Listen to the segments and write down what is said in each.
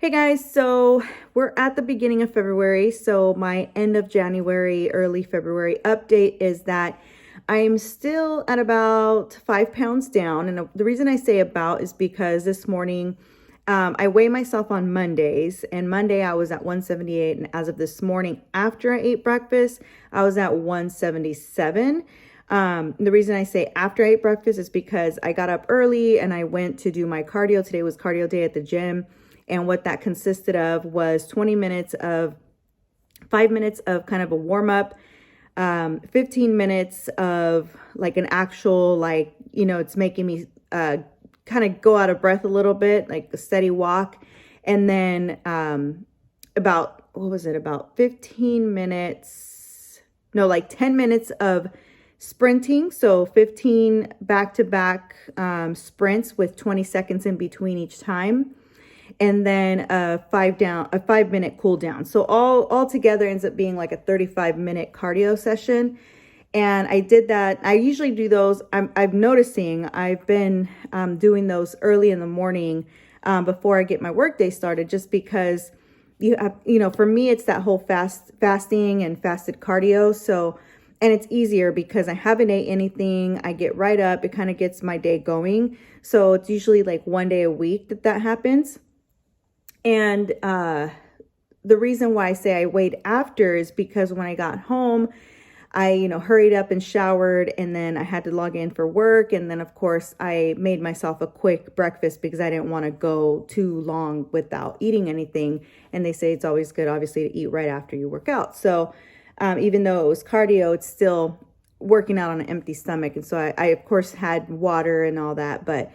Hey guys, so we're at the beginning of February. So my end of January, early February update is that I'm still at about 5 pounds down. And the reason I say about is because this morning I weigh myself on Mondays, and Monday I was at 178. And as of this morning, after I ate breakfast, I was at 177. The reason I say after I ate breakfast is because I got up early and I went to do my cardio. Today was cardio day at the gym. And what that consisted of was 20 minutes of 5 minutes of kind of a warm up, 15 minutes of like an actual, like, it's making me kind of go out of breath a little bit, like a steady walk. And then about 15 minutes, no, like 10 minutes of sprinting. So 15 back-to-back sprints with 20 seconds in between each time. And then a 5 minute cool down. So all together ends up being like a 35-minute cardio session. And I did that. I usually do those. I'm noticing I've been doing those early in the morning before I get my workday started, just because for me, it's that whole fasting and fasted cardio. So, and it's easier because I haven't ate anything. I get right up. It kind of gets my day going. So it's usually like one day a week that happens. And the reason why I say I weighed after is because when I got home, I, hurried up and showered, and then I had to log in for work. And then, of course, I made myself a quick breakfast because I didn't want to go too long without eating anything. And they say it's always good, obviously, to eat right after you work out. So even though it was cardio, it's still working out on an empty stomach. And so I of course, had water and all that, but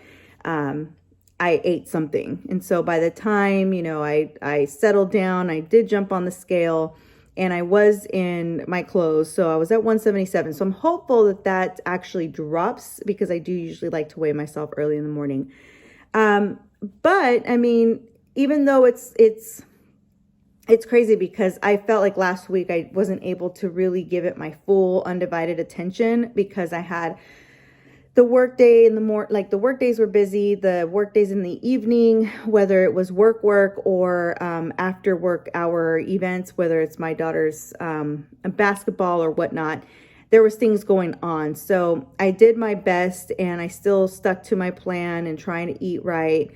I ate something. And so by the time, I settled down, I did jump on the scale, and I was in my clothes. So I was at 177. So I'm hopeful that actually drops, because I do usually like to weigh myself early in the morning. But I mean, even though it's crazy, because I felt like last week I wasn't able to really give it my full undivided attention, because I had the work day in the morning, like the work days were busy, the work days in the evening, whether it was work or after work hour events, whether it's my daughter's basketball or whatnot, there was things going on. So I did my best, and I still stuck to my plan and trying to eat right,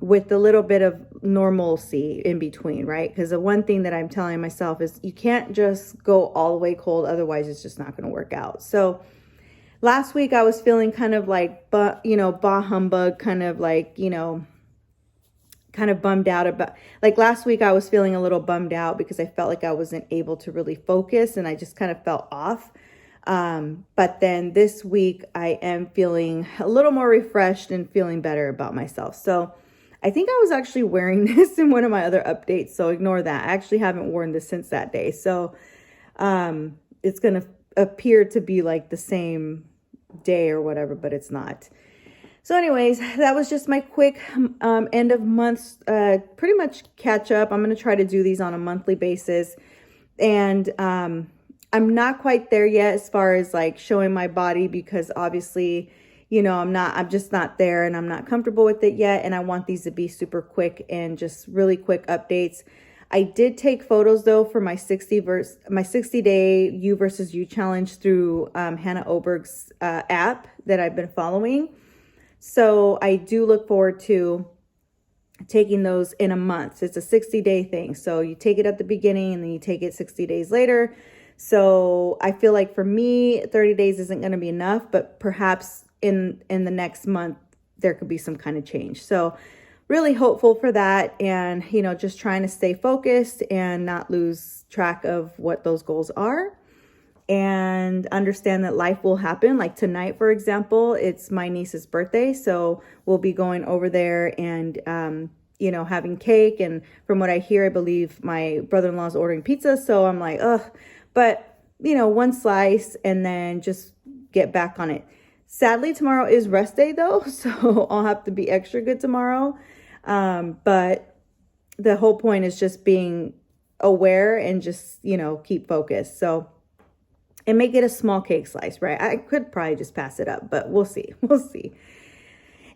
with a little bit of normalcy in between, right? Because the one thing that I'm telling myself is you can't just go all the way cold, otherwise it's just not going to work out. So last week I was feeling kind of like, bah humbug, kind of like, kind of bummed out about, like last week I was feeling a little bummed out because I felt like I wasn't able to really focus, and I just kind of felt off. But then this week I am feeling a little more refreshed and feeling better about myself. So I think I was actually wearing this in one of my other updates, so ignore that. I actually haven't worn this since that day. So it's going to appear to be like the same day or whatever, but it's not. So anyways, that was just my quick end of month pretty much catch up. I'm going to try to do these on a monthly basis, and I'm not quite there yet as far as like showing my body, because obviously, I'm just not there, and I'm not comfortable with it yet, and I want these to be super quick and just really quick updates. I did take photos though for my 60-day you versus you challenge through Hannah Oberg's app that I've been following. So I do look forward to taking those in a month. It's a 60-day thing. So you take it at the beginning and then you take it 60 days later. So I feel like for me, 30 days isn't going to be enough, but perhaps in the next month, there could be some kind of change. So really hopeful for that, and just trying to stay focused and not lose track of what those goals are, and understand that life will happen. Like tonight, for example, it's my niece's birthday, so we'll be going over there and having cake, and from what I hear, I believe my brother-in-law is ordering pizza, so I'm like, ugh, but one slice and then just get back on it. Sadly, tomorrow is rest day though, so I'll have to be extra good tomorrow. But the whole point is just being aware and just, keep focused. So, and make it a small cake slice, right? I could probably just pass it up, but we'll see. We'll see.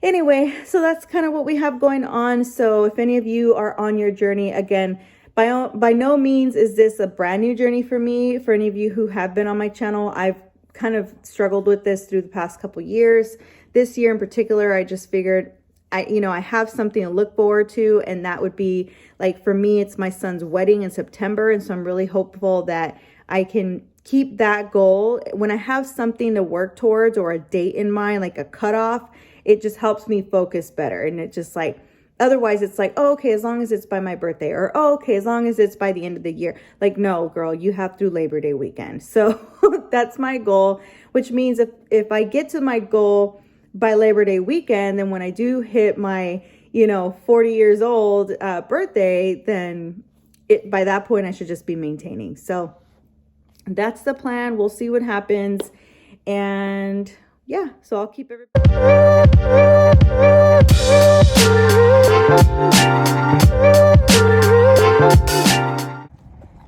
Anyway, so that's kind of what we have going on. So if any of you are on your journey, again, by no means is this a brand new journey for me. For any of you who have been on my channel, I've kind of struggled with this through the past couple years. This year in particular, I just figured I have something to look forward to, and that would be, like, for me, it's my son's wedding in September. And so I'm really hopeful that I can keep that goal. When I have something to work towards or a date in mind, like a cutoff, it just helps me focus better. And it just, like, otherwise it's like, oh, okay, as long as it's by my birthday, or, oh, okay, as long as it's by the end of the year. Like, no, girl, you have through Labor Day weekend. So that's my goal, which means if I get to my goal by Labor Day weekend, then when I do hit my, 40 years old birthday, then by that point I should just be maintaining. So that's the plan. We'll see what happens. And yeah, so I'll keep everybody.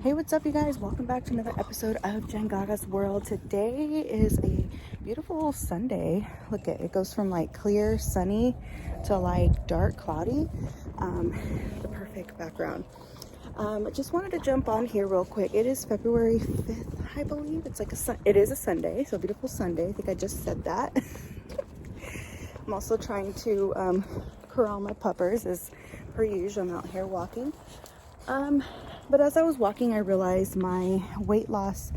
Hey, what's up, you guys? Welcome back to another episode of Jen Gaga's World. Today is a beautiful Sunday. Look at it, goes from like clear, sunny to like dark, cloudy. The perfect background. I just wanted to jump on here real quick. It is February 5th, I believe. It is a Sunday, so beautiful Sunday. I think I just said that. I'm also trying to corral my puppers as per usual. I'm out here walking. But as I was walking, I realized my weight loss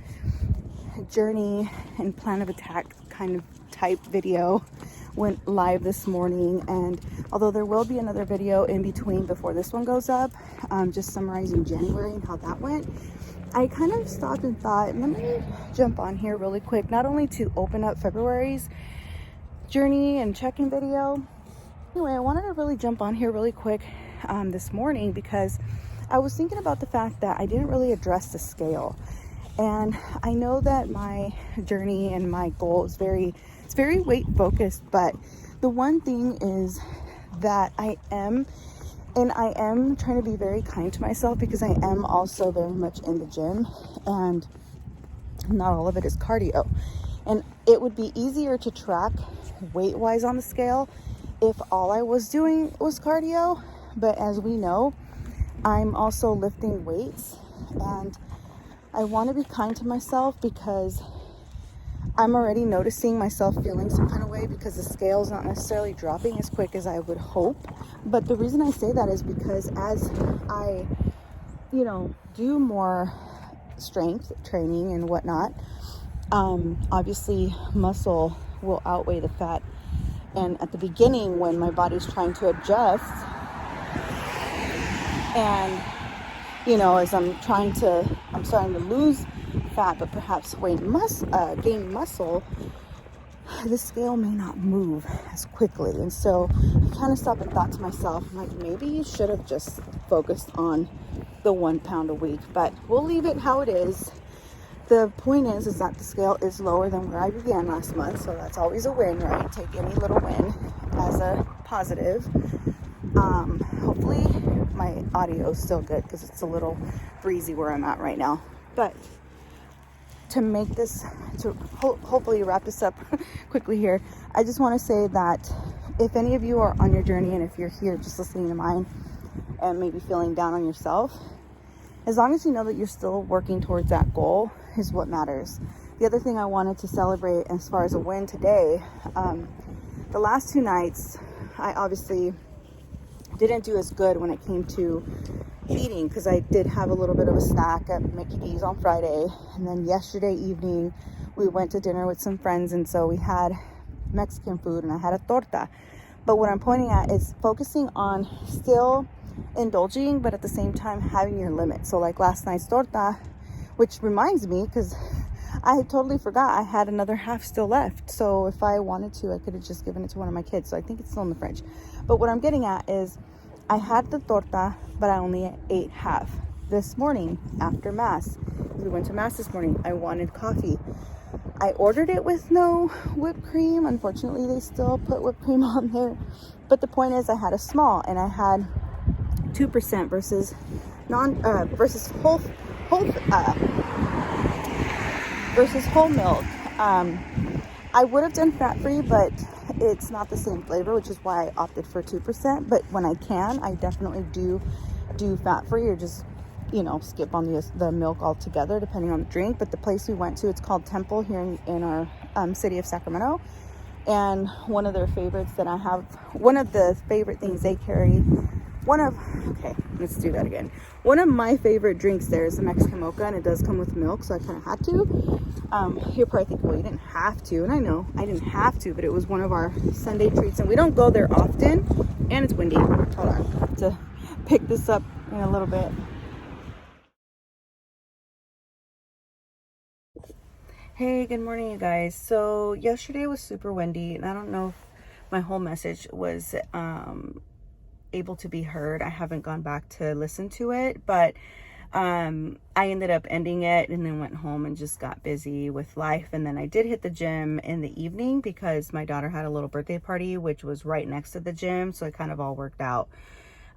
journey and plan of attack kind of type video went live this morning. And although there will be another video in between before this one goes up, just summarizing January and how that went, I kind of stopped and thought, let me jump on here really quick, not only to open up February's journey and check-in video. Anyway, I wanted to really jump on here really quick this morning because I was thinking about the fact that I didn't really address the scale. And I know that my journey and my goal is very weight focused, but the one thing is that I am trying to be very kind to myself, because I am also very much in the gym, and not all of it is cardio. And it would be easier to track weight wise on the scale if all I was doing was cardio. But as we know, I'm also lifting weights, and I want to be kind to myself because I'm already noticing myself feeling some kind of way, because the scale's not necessarily dropping as quick as I would hope. But the reason I say that is because as I, do more strength training and whatnot, obviously muscle will outweigh the fat. And at the beginning, when my body's trying to adjust, and as I'm starting to lose fat, but perhaps gain muscle, the scale may not move as quickly. And so I kind of stopped and thought to myself, like, maybe you should have just focused on the 1 pound a week. But we'll leave it how it is. The point is that the scale is lower than where I began last month, so that's always a win, right? Take any little win as a positive. Hopefully my audio is still good, because it's a little breezy where I'm at right now. But to hopefully wrap this up quickly here, I just want to say that if any of you are on your journey, and if you're here just listening to mine and maybe feeling down on yourself, as long as you know that you're still working towards that goal is what matters. The other thing I wanted to celebrate as far as a win today, the last 2 nights, I obviously didn't do as good when it came to eating, because I did have a little bit of a snack at Mickey D's on Friday, and then yesterday evening we went to dinner with some friends, and so we had Mexican food and I had a torta. But what I'm pointing at is focusing on still indulging, but at the same time having your limit. So like last night's torta, which reminds me, because I had totally forgot I had another half still left. So if I wanted to, I could have just given it to one of my kids. So I think it's still in the fridge. But what I'm getting at is I had the torta, but I only ate half. This morning after Mass, we went to Mass this morning, I wanted coffee. I ordered it with no whipped cream. Unfortunately, they still put whipped cream on there. But the point is, I had a small, and I had 2% versus whole milk. I would have done fat-free, but it's not the same flavor, which is why I opted for 2%. But when I can, I definitely do fat-free, or just, you know, skip on the milk altogether, depending on the drink. But the place we went to, it's called Temple here in our city of Sacramento. And one of their favorites that I have, one of the favorite things they carry, okay, let's do that again. One of my favorite drinks there is the Mexican mocha, and it does come with milk, so I kind of had to. You're probably thinking, well, you didn't have to. And I know I didn't have to, but it was one of our Sunday treats, and we don't go there often, and it's windy. Hold on, to pick this up in a little bit. Hey, good morning, you guys. So yesterday was super windy, and I don't know if my whole message was able to be heard. I haven't gone back to listen to it, but I ended up ending it and then went home and just got busy with life. And then I did hit the gym in the evening because my daughter had a little birthday party, which was right next to the gym, so it kind of all worked out.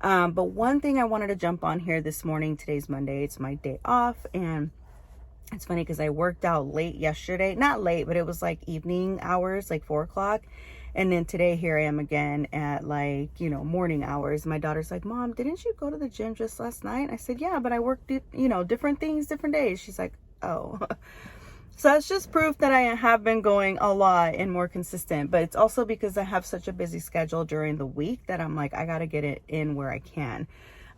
But one thing I wanted to jump on here this morning, today's Monday, it's my day off, and it's funny because I worked out late yesterday. Not late, but it was like evening hours, like 4 o'clock. And then today, here I am again at like, you know, morning hours. My daughter's like, Mom, didn't you go to the gym just last night? I said, yeah, but I worked, you know, different things, different days. She's like, oh. So that's just proof that I have been going a lot and more consistent. But it's also because I have such a busy schedule during the week that I'm like, I got to get it in where I can.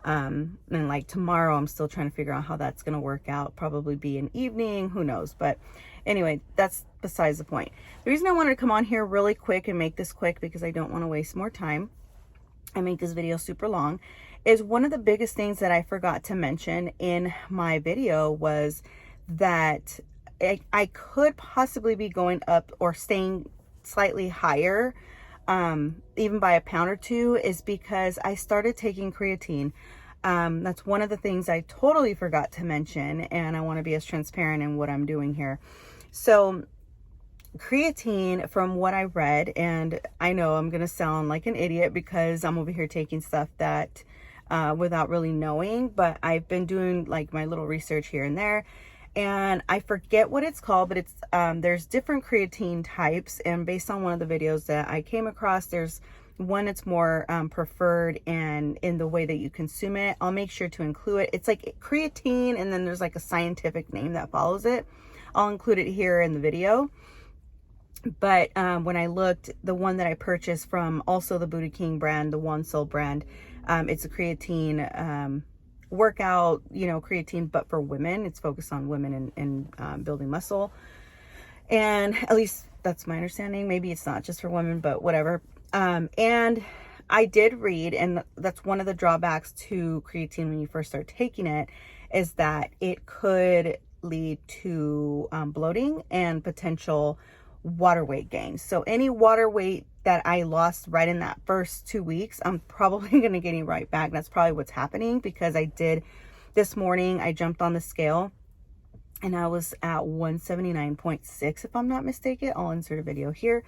And like tomorrow, I'm still trying to figure out how that's going to work out. Probably be an evening, who knows? But anyway, that's besides the point. The reason I wanted to come on here really quick and make this quick, because I don't want to waste more time and make this video super long, is one of the biggest things that I forgot to mention in my video was that I could possibly be going up or staying slightly higher, even by a pound or two, is because I started taking creatine. That's one of the things I totally forgot to mention, and I want to be as transparent in what I'm doing here. So creatine, from what I read, and I know I'm going to sound like an idiot because I'm over here taking stuff that without really knowing, but I've been doing like my little research here and there, and I forget what it's called, but it's there's different creatine types, and based on one of the videos that I came across, there's one that's more preferred and in the way that you consume it. I'll make sure to include it. It's like creatine, and then there's like a scientific name that follows it. I'll include it here in the video. But when I looked, the one that I purchased from also the Booty King brand, the One Soul brand, it's a creatine workout, you know, creatine, but for women. It's focused on women and building muscle. And at least that's my understanding. Maybe it's not just for women, but whatever. And I did read, and that's one of the drawbacks to creatine when you first start taking it, is that it could lead to bloating and potential water weight gain. So any water weight that I lost right in that first 2 weeks, I'm probably going to gain right back. That's probably what's happening, because I did this morning, I jumped on the scale and I was at 179.6, if I'm not mistaken. I'll insert a video here.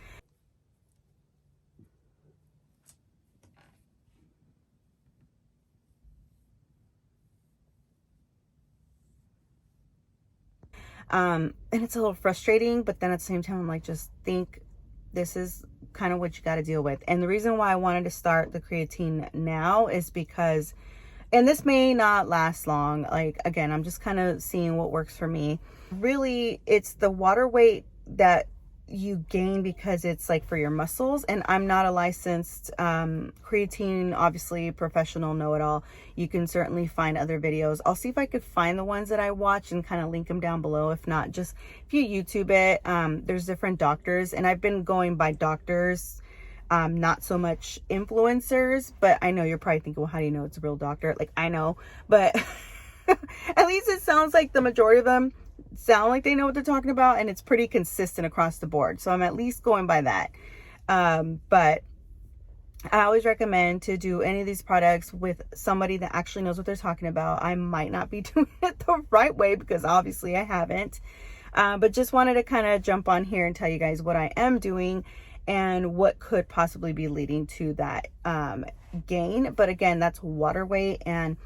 And it's a little frustrating, but then at the same time, I'm like, just think this is kind of what you got to deal with. And the reason why I wanted to start the creatine now is because, and this may not last long, like, again, I'm just kind of seeing what works for me. Really, it's the water weight that you gain because it's like for your muscles. And I'm not a licensed creatine, obviously professional know-it-all. You can certainly find other videos. I'll see if I could find the ones that I watch and kind of link them down below. If not, just if you YouTube it, there's different doctors, and I've been going by doctors, not so much influencers. But I know you're probably thinking, well, how do you know it's a real doctor? Like, I know, but at least it sounds like the majority of them sound like they know what they're talking about, and it's pretty consistent across the board. So I'm at least going by that. But I always recommend to do any of these products with somebody that actually knows what they're talking about. I might not be doing it the right way because obviously I haven't, but just wanted to kind of jump on here and tell you guys what I am doing and what could possibly be leading to that gain. But again, that's water weight, and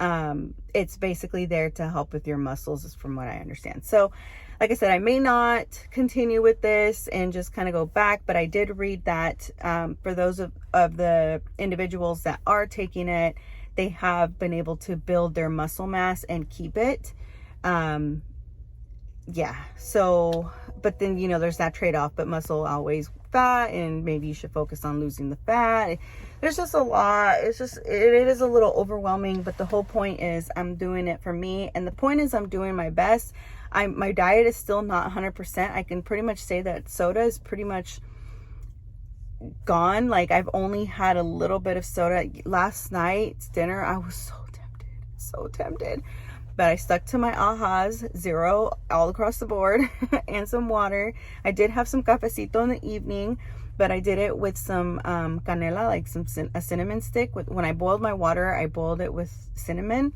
It's basically there to help with your muscles, is from what I understand. So like I said, I may not continue with this and just kind of go back, but I did read that for those of the individuals that are taking it, they have been able to build their muscle mass and keep it. Yeah, so, but then, you know, there's that trade-off, but muscle outweighs fat, and maybe you should focus on losing the fat. There's just a lot. It's just, it is a little overwhelming, but the whole point is I'm doing it for me, and the point is I'm doing my best. My diet is still not 100%. I can pretty much say that soda is pretty much gone. Like, I've only had a little bit of soda. Last night's dinner, I was so tempted. But I stuck to my ahas, 0 all across the board, and some water. I did have some cafecito in the evening, but I did it with some canela, like a cinnamon stick. When I boiled my water, I boiled it with cinnamon.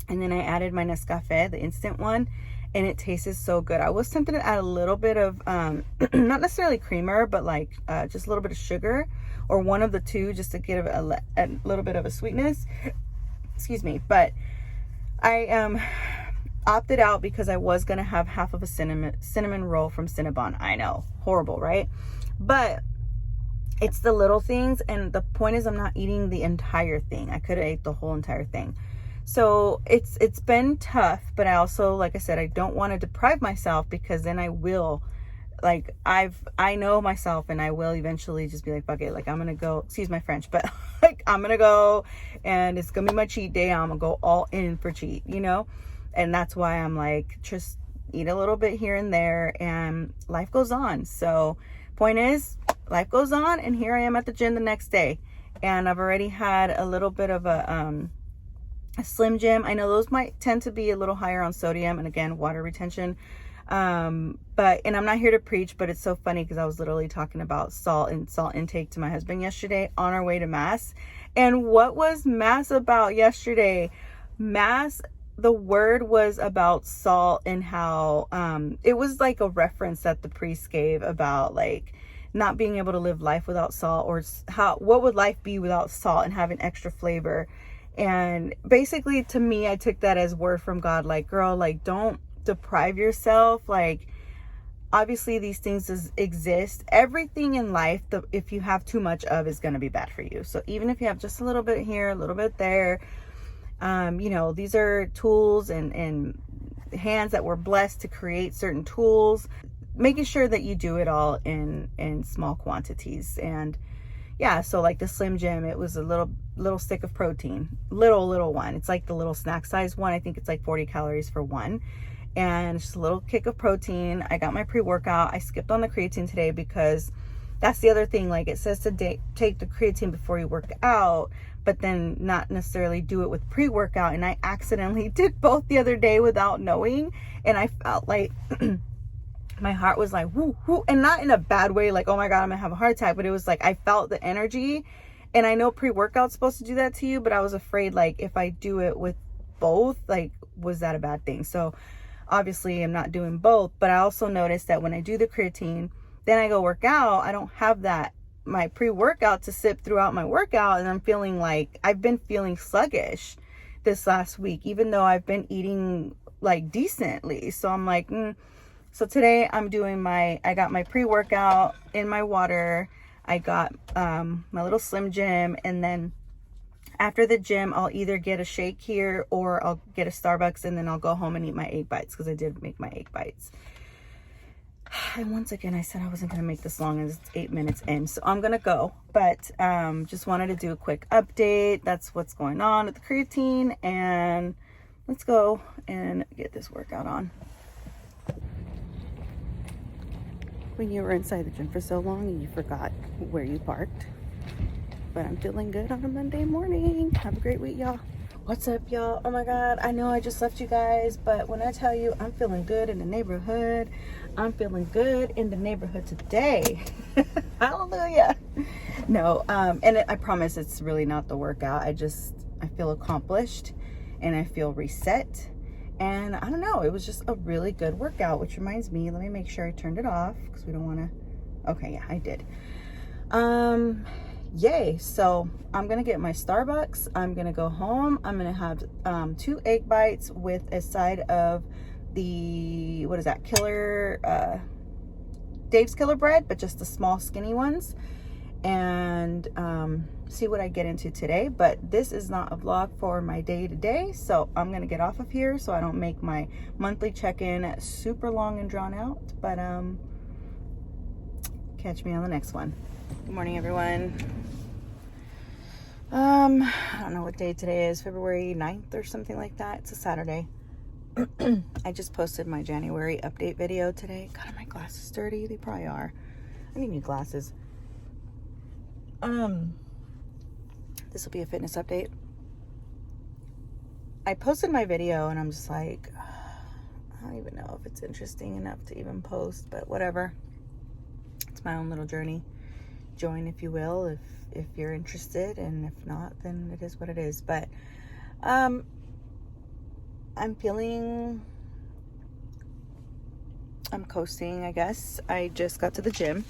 And then I added my Nescafe, the instant one, and it tasted so good. I was tempted to add a little bit of, not necessarily creamer, but like just a little bit of sugar, or one of the two, just to give a little bit of a sweetness. Excuse me, but I opted out because I was going to have half of a cinnamon roll from Cinnabon. I know, horrible, right? But it's the little things, and the point is I'm not eating the entire thing. I could have ate the whole entire thing. So it's been tough, but I also, like I said, I don't want to deprive myself, because then I will, like, I know myself, and I will eventually just be like, fuck it, like, I'm gonna go, excuse my French, but like, I'm gonna go, and it's gonna be my cheat day. I'm gonna go all in for cheat, you know? And that's why I'm like, just eat a little bit here and there, and life goes on. So point is, life goes on, and here I am at the gym the next day, and I've already had a little bit of a Slim Jim. I know those might tend to be a little higher on sodium, and again, water retention. But, and I'm not here to preach, but it's so funny because I was literally talking about salt and salt intake to my husband yesterday on our way to mass. And what was mass about yesterday? Mass, the word was about salt, and how, it was like a reference that the priest gave about like not being able to live life without salt, or what would life be without salt and having extra flavor. And basically, to me, I took that as word from God, like, girl, like, don't deprive yourself. Like, obviously these things exist. Everything in life, if you have too much of, is going to be bad for you. So even if you have just a little bit here, a little bit there, you know, these are tools and hands that were blessed to create certain tools, making sure that you do it all in small quantities. And yeah, so like the Slim Jim, it was a little stick of protein, little one. It's like the little snack size one. I think it's like 40 calories for one, and just a little kick of protein. I got my pre-workout. I skipped on the creatine today, because that's the other thing. Like, it says to take the creatine before you work out, but then not necessarily do it with pre-workout. And I accidentally did both the other day without knowing, and I felt like my heart was like, whoo, whoo, and not in a bad way, like, oh my God, I'm gonna have a heart attack. But it was like, I felt the energy. And I know pre-workout's supposed to do that to you, but I was afraid, like, if I do it with both, like, was that a bad thing? So obviously I'm not doing both. But I also noticed that when I do the creatine, then I go work out, I don't have that, my pre-workout to sip throughout my workout. And I'm feeling like, I've been feeling sluggish this last week, even though I've been eating like decently. So I'm like, So today I'm doing I got my pre-workout in my water. I got my little Slim Jim, and then after the gym, I'll either get a shake here, or I'll get a Starbucks, and then I'll go home and eat my egg bites, because I did make my egg bites. And once again, I said I wasn't going to make this long, as it's 8 minutes in, so I'm going to go. But just wanted to do a quick update. That's what's going on with the creatine, and let's go and get this workout on. When you were inside the gym for so long and you forgot where you parked. But I'm feeling good on a Monday morning. Have a great week, y'all. What's up, y'all? Oh my God, I know I just left you guys, but when I tell you I'm feeling good in the neighborhood, I'm feeling good in the neighborhood today. Hallelujah. No, and I promise it's really not the workout. I feel accomplished, and I feel reset. And I don't know, it was just a really good workout, which reminds me, let me make sure I turned it off, because we don't want to, okay, yeah, I did. yay. So I'm gonna get my Starbucks. I'm gonna go home. I'm gonna have 2 egg bites with a side of the, what is that, Dave's Killer Bread, but just the small skinny ones, and see what I get into today. But this is not a vlog for my day to day, so I'm gonna get off of here so I don't make my monthly check-in super long and drawn out. But catch me on the next one. Good morning, everyone. I don't know what day today is, February 9th or something like that. It's a Saturday. I just posted my January update video today. God, are my glasses dirty? They probably are. I need new glasses. This will be a fitness update. I posted my video and I'm just like, I don't even know if it's interesting enough to even post, but whatever. It's my own little journey. Join if you will, if you're interested, and if not, then it is what it is. But I'm coasting, I guess. I just got to the gym.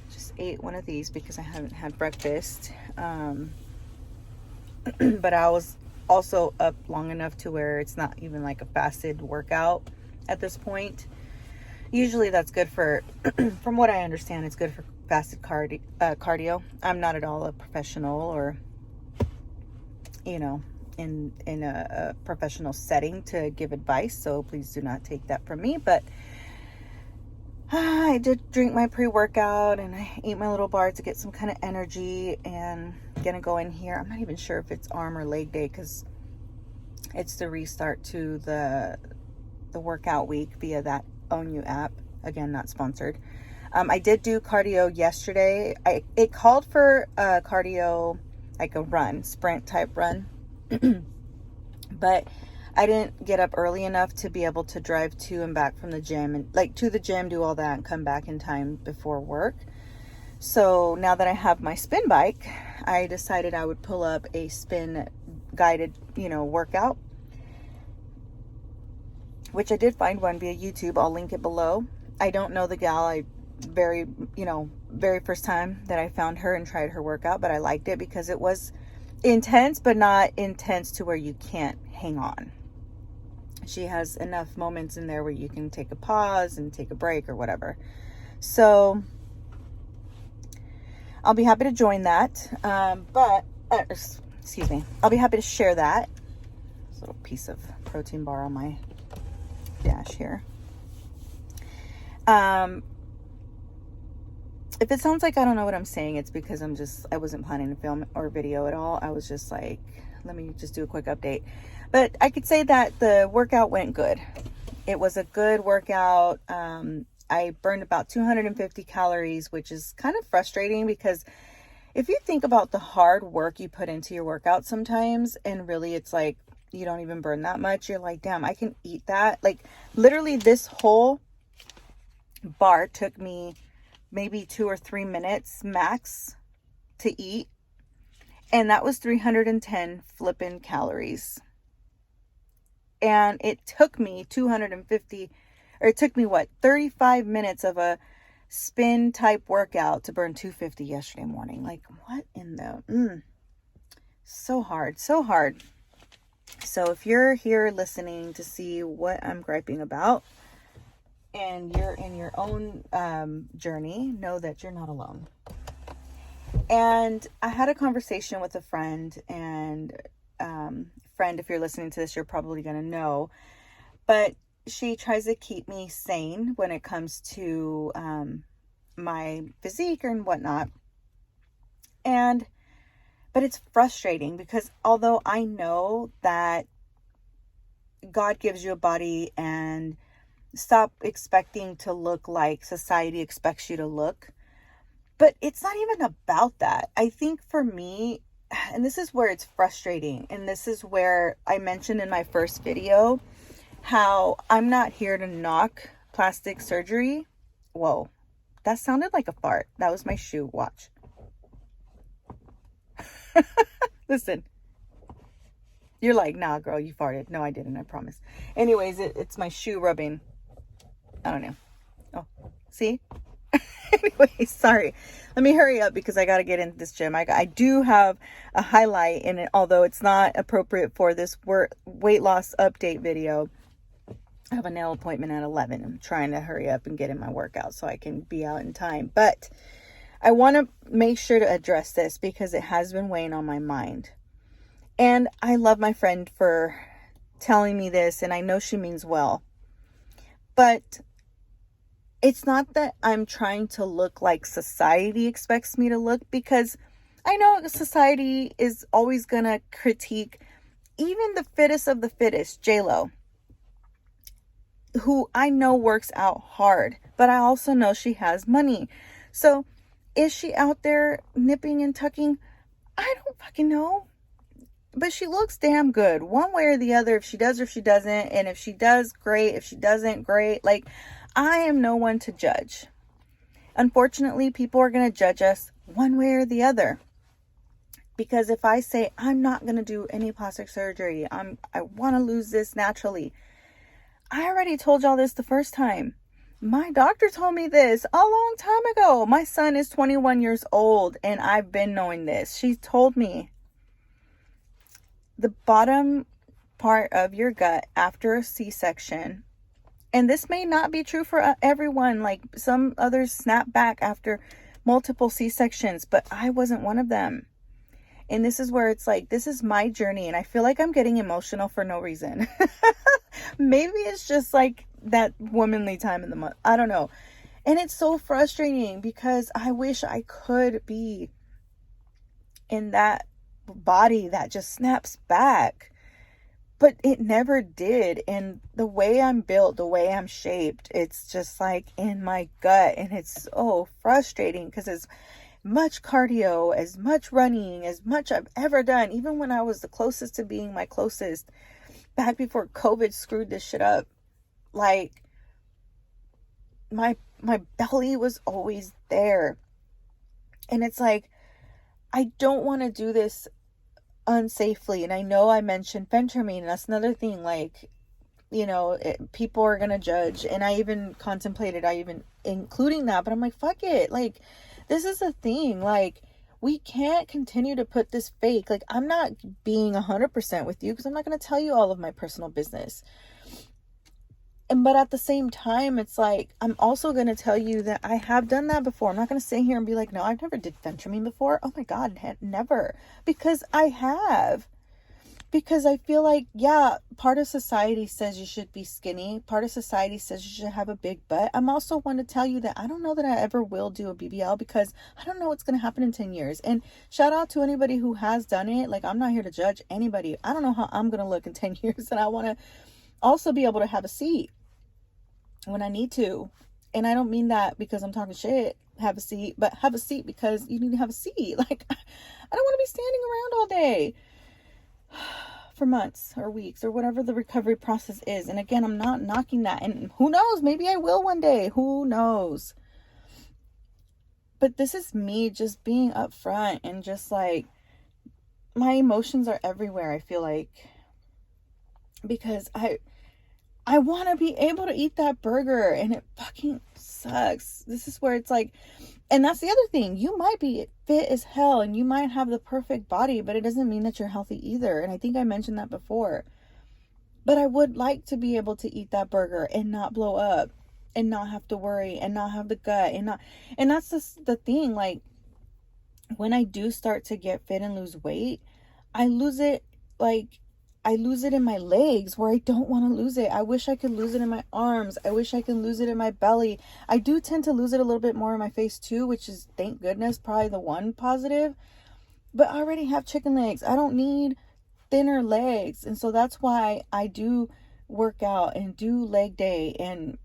Just ate one of these because I haven't had breakfast. But I was also up long enough to where it's not even like a fasted workout at this point. Usually that's good for, from what I understand, it's good for fasted cardio. I'm not at all a professional or, you know, in a professional setting to give advice, so please do not take that from me. But I did drink my pre-workout and I ate my little bar to get some kind of energy, and gonna go in here. I'm not even sure if it's arm or leg day because it's the restart to the workout week via that Own You app. Again, not sponsored. I did do cardio yesterday. It called for cardio, like a run, sprint type run. But I didn't get up early enough to be able to drive to and back from the gym, and like to the gym, do all that and come back in time before work. So now that I have my spin bike, I decided I would pull up a spin guided, workout, which I did find one via YouTube. I'll link it below. I don't know the gal. Very first time that I found her and tried her workout, but I liked it because it was intense, but not intense to where you can't hang on. She has enough moments in there where you can take a pause and take a break or whatever. So I'll be happy to join that. Excuse me. I'll be happy to share that. This little piece of protein bar on my dash here. If it sounds like I don't know what I'm saying, it's because I wasn't planning to film or video at all. I was just like, let me just do a quick update. But I could say that the workout went good. It was a good workout. I burned about 250 calories, which is kind of frustrating because if you think about the hard work you put into your workout sometimes, and really it's like you don't even burn that much, you're like, damn, I can eat that. Like literally this whole bar took me maybe 2 or 3 minutes max to eat, and that was 310 flippin' calories. And it took me 35 minutes of a spin type workout to burn 250 yesterday morning. Like, what in the so hard. So if you're here listening to see what I'm griping about, and you're in your own journey, know that you're not alone. And I had a conversation with a friend, and friend, if you're listening to this, you're probably going to know, but she tries to keep me sane when it comes to my physique and whatnot. But it's frustrating because although I know that God gives you a body, and stop expecting to look like society expects you to look. But it's not even about that. I think for me, and this is where it's frustrating, and this is where I mentioned in my first video how I'm not here to knock plastic surgery. Whoa, that sounded like a fart. That was my shoe. Watch. Listen. You're like, nah, girl, you farted. No, I didn't. I promise. Anyways, it's my shoe rubbing. I don't know. Oh, see? Anyway, sorry. Let me hurry up because I got to get into this gym. I do have a highlight in it, although it's not appropriate for this weight loss update video. I have a nail appointment at 11. I'm trying to hurry up and get in my workout so I can be out in time. But I want to make sure to address this because it has been weighing on my mind. And I love my friend for telling me this, and I know she means well. But it's not that I'm trying to look like society expects me to look, because I know society is always going to critique even the fittest of the fittest, J-Lo, who I know works out hard, but I also know she has money. So is she out there nipping and tucking? I don't fucking know. But she looks damn good one way or the other, if she does or if she doesn't. And if she does, great. If she doesn't, great. Like, I am no one to judge. Unfortunately, people are going to judge us one way or the other. Because if I say, I'm not going to do any plastic surgery, I want to lose this naturally. I already told y'all this the first time. My doctor told me this a long time ago. My son is 21 years old and I've been knowing this. She told me the bottom part of your gut after a C-section, and this may not be true for everyone, like some others snap back after multiple C-sections, but I wasn't one of them. And this is where it's like, this is my journey, and I feel like I'm getting emotional for no reason. Maybe it's just like that womanly time in the month. I don't know. And it's so frustrating because I wish I could be in that body that just snaps back. But it never did. And the way I'm built, the way I'm shaped, it's just like in my gut. And it's so frustrating because as much cardio, as much running, as much I've ever done, even when I was the closest to being my closest, back before COVID screwed this shit up, like my belly was always there. And it's like, I don't want to do this unsafely. And I know I mentioned phentermine, and that's another thing, like, you know, people are going to judge. And I even contemplated, including that, but I'm like, fuck it. Like, this is a thing. Like, we can't continue to put this fake, like, I'm not being 100% with you because I'm not going to tell you all of my personal business. But at the same time, it's like, I'm also going to tell you that I have done that before. I'm not going to sit here and be like, no, I've never did phentermine before. Oh my God, never. Because I have. Because I feel like, yeah, part of society says you should be skinny. Part of society says you should have a big butt. I'm also one to tell you that I don't know that I ever will do a BBL because I don't know what's going to happen in 10 years. And shout out to anybody who has done it. Like, I'm not here to judge anybody. I don't know how I'm going to look in 10 years. And I want to also be able to have a seat when I need to. And I don't mean that because I'm talking shit, have a seat, but have a seat because you need to have a seat. Like, I don't want to be standing around all day for months or weeks or whatever the recovery process is. And again, I'm not knocking that. And who knows, maybe I will one day. Who knows? But this is me just being upfront and just like, my emotions are everywhere, I feel like. Because I want to be able to eat that burger and it fucking sucks. This is where it's like, and that's the other thing. You might be fit as hell and you might have the perfect body, but it doesn't mean that you're healthy either. And I think I mentioned that before. But I would like to be able to eat that burger and not blow up and not have to worry and not have the gut and that's just the thing. Like, when I do start to get fit and lose weight, I lose it in my legs where I don't want to lose it. I wish I could lose it in my arms. I wish I could lose it in my belly. I do tend to lose it a little bit more in my face too, which is, thank goodness, probably the one positive. But I already have chicken legs. I don't need thinner legs. And so that's why I do work out and do leg day. And,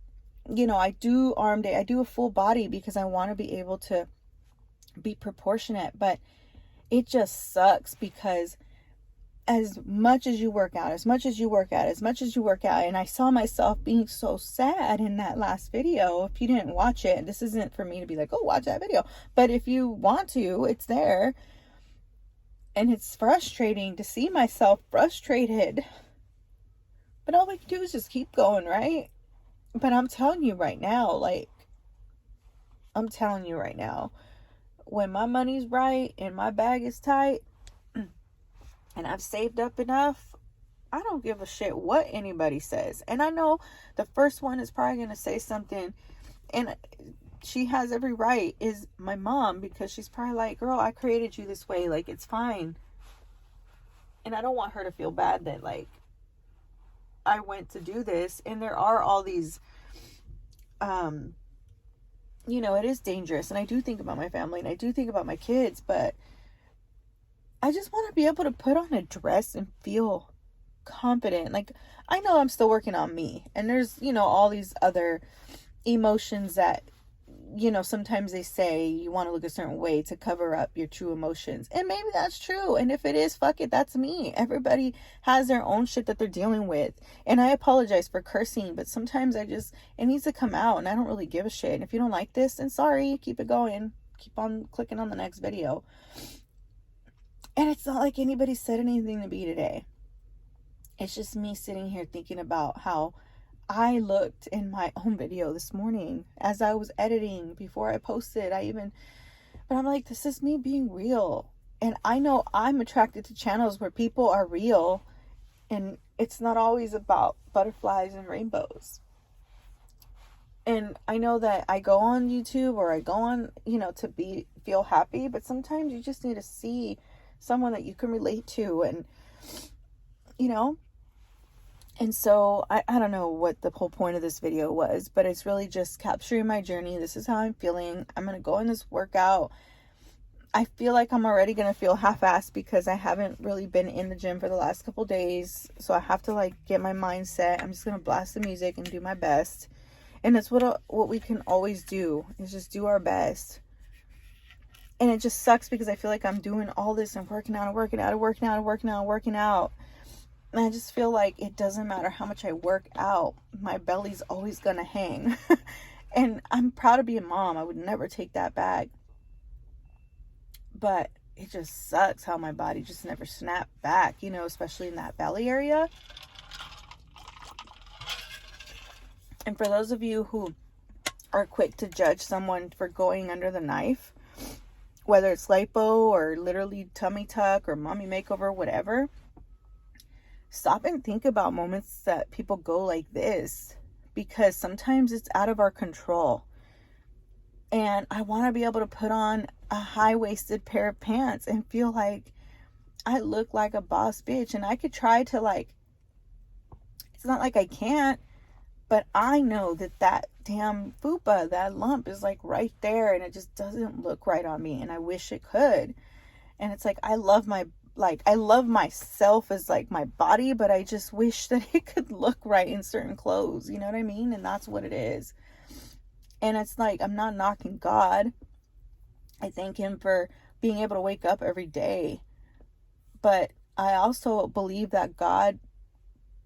you know, I do arm day. I do a full body because I want to be able to be proportionate. But it just sucks because as much as you work out, and I saw myself being so sad in that last video. If you didn't watch it, this isn't for me to be like, oh, watch that video. But if you want to, it's there. And it's frustrating to see myself frustrated. But all we can do is just keep going, right? But I'm telling you right now, like, I'm telling you right now, when my money's right and my bag is tight and I've saved up enough, I don't give a shit what anybody says. And I know the first one is probably going to say something, and she has every right, is my mom, because she's probably like, girl, I created you this way. Like, it's fine. And I don't want her to feel bad that, like, I went to do this. And there are all these, you know, it is dangerous. And I do think about my family and I do think about my kids, but I just want to be able to put on a dress and feel confident. Like, I know I'm still working on me, and there's, you know, all these other emotions that, you know, sometimes they say you want to look a certain way to cover up your true emotions, and maybe that's true. And if it is, fuck it, that's me. Everybody has their own shit that they're dealing with, and I apologize for cursing, but sometimes it needs to come out, and I don't really give a shit. And if you don't like this, then sorry, keep it going, keep on clicking on the next video. And it's not like anybody said anything to me today. It's just me sitting here thinking about how I looked in my own video this morning as I was editing before I posted. But I'm like, this is me being real. And I know I'm attracted to channels where people are real, and it's not always about butterflies and rainbows. And I know that I go on YouTube or I go on, you know, to feel happy, but sometimes you just need to see someone that you can relate to, and, you know. And so I don't know what the whole point of this video was, but it's really just capturing my journey. This is how I'm feeling. I'm going to go in this workout. I feel like I'm already going to feel half-assed because I haven't really been in the gym for the last couple days. So I have to, like, get my mind set. I'm just going to blast the music and do my best. And that's what we can always do, is just do our best. And it just sucks because I feel like I'm doing all this and working out and working out and working out and working out and working out. And I just feel like it doesn't matter how much I work out, my belly's always going to hang. And I'm proud to be a mom. I would never take that back. But it just sucks how my body just never snapped back, you know, especially in that belly area. And for those of you who are quick to judge someone for going under the knife, whether it's lipo or literally tummy tuck or mommy makeover, whatever, stop and think about moments that people go like this, because sometimes it's out of our control. And I want to be able to put on a high-waisted pair of pants and feel like I look like a boss bitch. And I could try to, like, it's not like I can't, but I know that damn fupa, that lump is like right there, and it just doesn't look right on me, and I wish it could. And it's like, I love myself as, like, my body, but I just wish that it could look right in certain clothes, you know what I mean? And that's what it is. And it's like, I'm not knocking God. I thank him for being able to wake up every day. But I also believe that God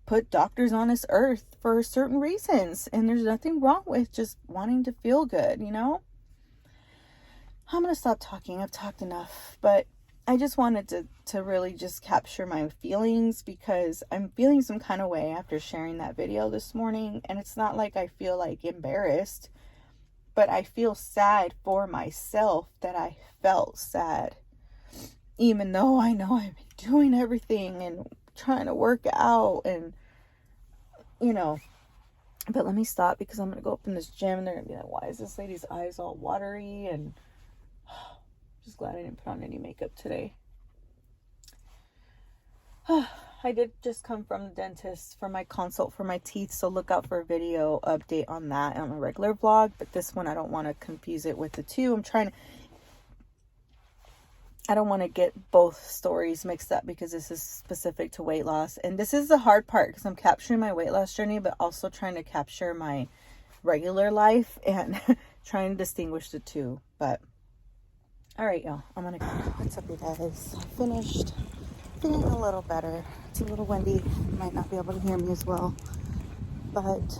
put doctors on this earth for certain reasons, and there's nothing wrong with just wanting to feel good, you know? I'm gonna stop talking. I've talked enough, but I just wanted to really just capture my feelings, because I'm feeling some kind of way after sharing that video this morning. And it's not like I feel like embarrassed, but I feel sad for myself that I felt sad, even though I know I've been doing everything and trying to work out, and, you know. But let me stop, because I'm going to go up in this gym and they're going to be like, why is this lady's eyes all watery? And just glad I didn't put on any makeup today. I did just come from the dentist for my consult for my teeth, so look out for a video update on that on a regular vlog. But this one, I don't want to confuse it with the two. I don't want to get both stories mixed up, because this is specific to weight loss. And this is the hard part, because I'm capturing my weight loss journey, but also trying to capture my regular life and trying to distinguish the two. But all right, y'all, I'm gonna go. What's up, you guys? I finished, feeling a little better. It's a little windy, you might not be able to hear me as well, but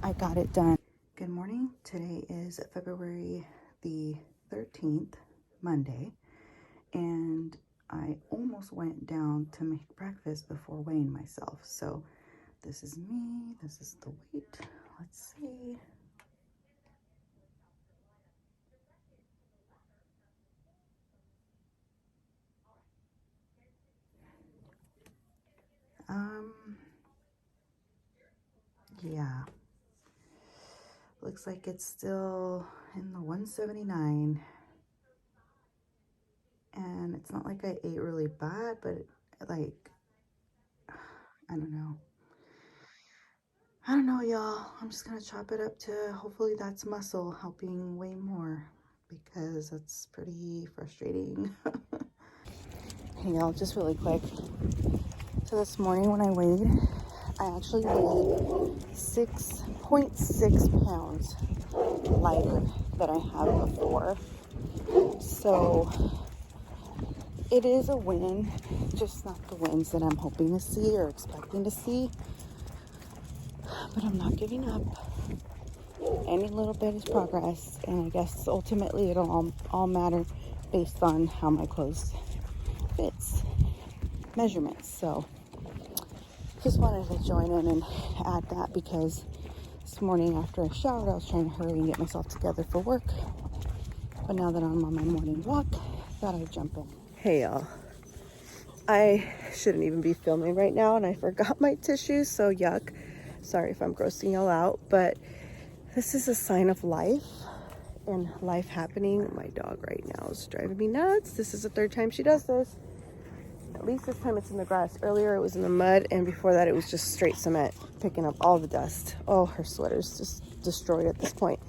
I got it done. Good morning. Today is February the 13th, Monday, and I almost went down to make breakfast before weighing myself. So this is me, this is the weight. Let's see. Yeah. Looks like it's still in the 179. And it's not like I ate really bad, but like, I don't know. I don't know, y'all. I'm just gonna chop it up to hopefully that's muscle helping way more because that's pretty frustrating. Hey, y'all, just really quick. So this morning when I weighed, I actually weighed 6.6 pounds lighter than I have before. So it is a win, just not the wins that I'm hoping to see or expecting to see. But I'm not giving up. Any little bit is progress, and I guess ultimately it'll all matter based on how my clothes fits measurements. So just wanted to join in and add that because this morning after I showered, I was trying to hurry and get myself together for work. But now that I'm on my morning walk, thought I'd jump in. Hey y'all, I shouldn't even be filming right now, and I forgot my tissues, so yuck. Sorry if I'm grossing y'all out, but this is a sign of life and life happening. My dog right now is driving me nuts. This is the third time she does this. At least this time it's in the grass. Earlier it was in the mud, and before that it was just straight cement, picking up all the dust. Oh, her sweater's just destroyed at this point.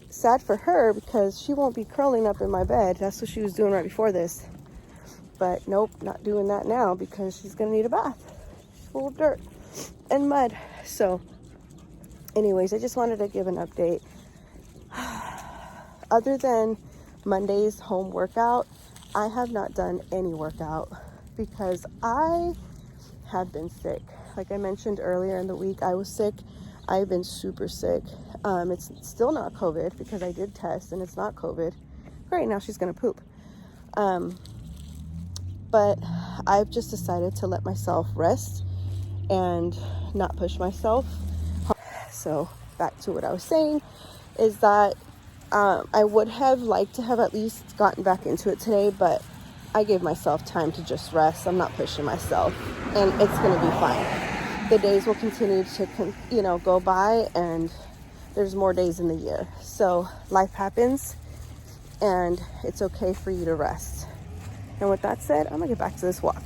Sad for her because she won't be curling up in my bed. That's what she was doing right before this. But nope, not doing that now because she's gonna need a bath. She's full of dirt and mud. So anyways, I just wanted to give an update. Other than Monday's home workout, I have not done any workout because I have been sick. Like I mentioned earlier in the week, I was sick. I've been super sick. It's still not COVID because I did test and it's not COVID. Great, now she's gonna poop. But I've just decided to let myself rest and not push myself. So back to what I was saying is that I would have liked to have at least gotten back into it today, but I gave myself time to just rest. I'm not pushing myself, and it's going to be fine. The days will continue to, go by, and there's more days in the year. So life happens, and it's okay for you to rest. And with that said, I'm going to get back to this walk.